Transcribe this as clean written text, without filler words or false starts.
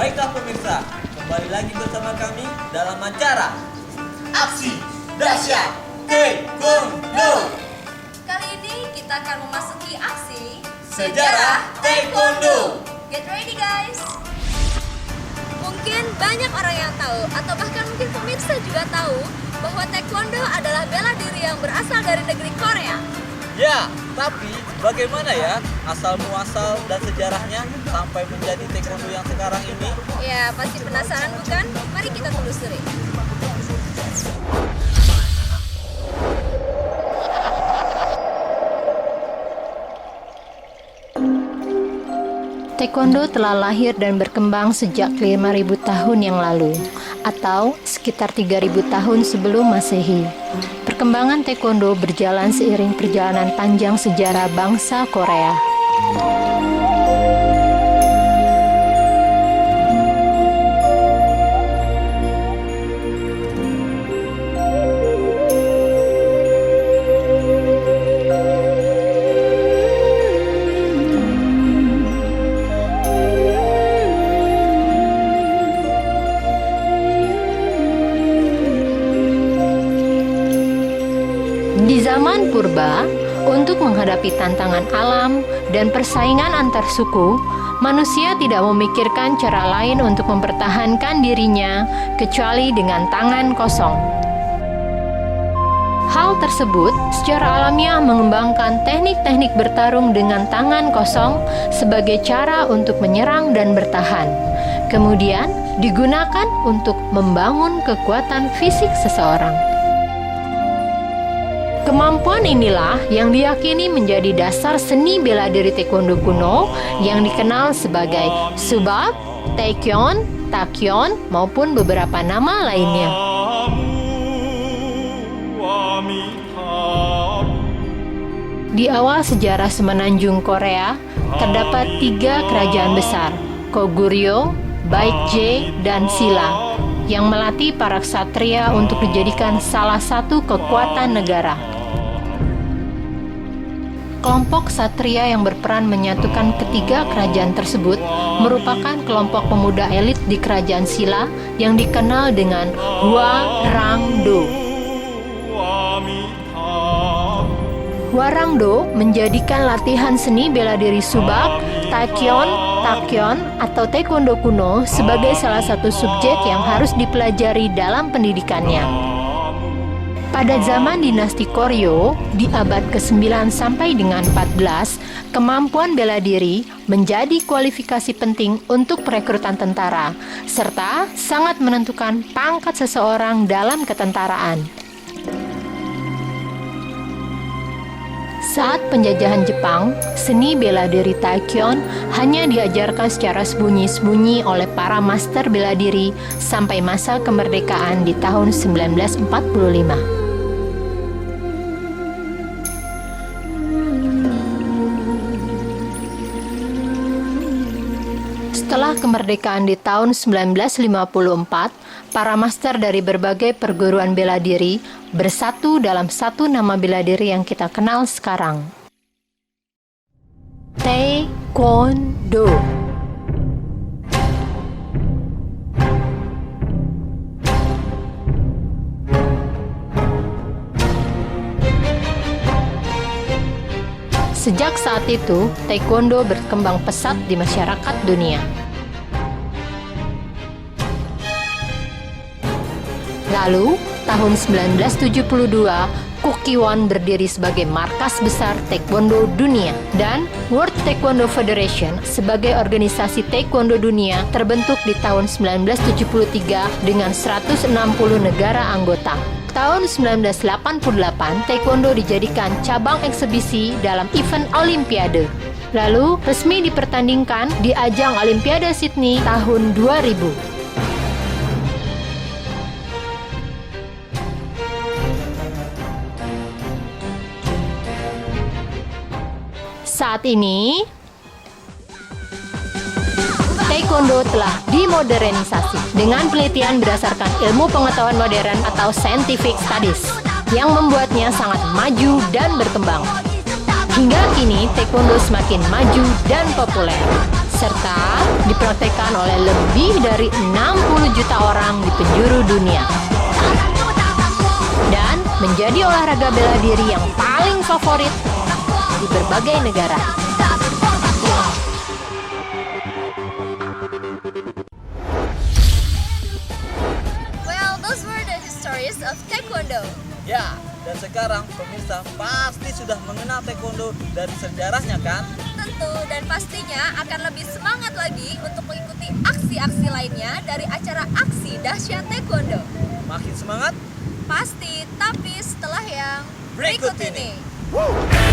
Baiklah pemirsa, kembali lagi bersama kami dalam acara Aksi Dahsyat Taekwondo. Kali ini kita akan memasuki aksi Sejarah Taekwondo. Get ready guys! Mungkin banyak orang yang tahu, atau bahkan mungkin pemirsa juga tahu bahwa Taekwondo adalah bela diri yang berasal dari negeri Korea. Ya, tapi bagaimana ya asal-muasal dan sejarahnya sampai menjadi Taekwondo yang sekarang ini? Ya, pasti penasaran bukan? Mari kita telusuri. Taekwondo telah lahir dan berkembang sejak 5.000 tahun yang lalu, atau sekitar 3.000 tahun sebelum Masehi. Perkembangan Taekwondo berjalan seiring perjalanan panjang sejarah bangsa Korea. Di zaman purba, untuk menghadapi tantangan alam dan persaingan antar suku, manusia tidak memikirkan cara lain untuk mempertahankan dirinya kecuali dengan tangan kosong. Hal tersebut secara alamiah mengembangkan teknik-teknik bertarung dengan tangan kosong sebagai cara untuk menyerang dan bertahan. Kemudian digunakan untuk membangun kekuatan fisik seseorang. Kemampuan inilah yang diyakini menjadi dasar seni bela diri Taekwondo kuno yang dikenal sebagai Subak, Taekyon, Takyon, maupun beberapa nama lainnya. Di awal sejarah Semenanjung Korea, terdapat 3 kerajaan besar, Goguryeo, Baekje, dan Silla, yang melatih para ksatria untuk dijadikan salah satu kekuatan negara. Kelompok ksatria yang berperan menyatukan ketiga kerajaan tersebut merupakan kelompok pemuda elit di kerajaan Silla yang dikenal dengan Hwarangdo. Hwarangdo menjadikan latihan seni bela diri Subak, Takyon, atau Taekwondo kuno sebagai salah satu subjek yang harus dipelajari dalam pendidikannya. Pada zaman dinasti Goryeo, di abad ke-9 sampai dengan 14, kemampuan bela diri menjadi kualifikasi penting untuk perekrutan tentara, serta sangat menentukan pangkat seseorang dalam ketentaraan. Saat penjajahan Jepang, seni bela diri Taekyon hanya diajarkan secara sembunyi-sembunyi oleh para master bela diri sampai masa kemerdekaan di tahun 1945. Setelah kemerdekaan di tahun 1954, para master dari berbagai perguruan bela diri bersatu dalam satu nama bela diri yang kita kenal sekarang. Taekwondo. Sejak saat itu, Taekwondo berkembang pesat di masyarakat dunia. Lalu, tahun 1972, Kukiwon berdiri sebagai markas besar Taekwondo dunia, dan World Taekwondo Federation sebagai organisasi Taekwondo dunia terbentuk di tahun 1973 dengan 160 negara anggota. Tahun 1988, Taekwondo dijadikan cabang eksebisi dalam event Olimpiade. Lalu, resmi dipertandingkan di ajang Olimpiade Sydney tahun 2000. Saat ini, Taekwondo telah dimodernisasi dengan penelitian berdasarkan ilmu pengetahuan modern atau scientific studies yang membuatnya sangat maju dan berkembang. Hingga kini, Taekwondo semakin maju dan populer. serta dipraktekkan oleh lebih dari 60 juta orang di penjuru dunia. Dan menjadi olahraga bela diri yang paling favorit di berbagai negara. Well, those were the histories of Taekwondo. Ya, dan sekarang pemirsa pasti sudah mengenal taekwondo dari sejarahnya kan? Tentu dan pastinya akan lebih semangat lagi untuk mengikuti aksi-aksi lainnya dari acara Aksi Dahsyat Taekwondo. Makin semangat? Pasti, tapi setelah yang Berikut berikut ini. ini.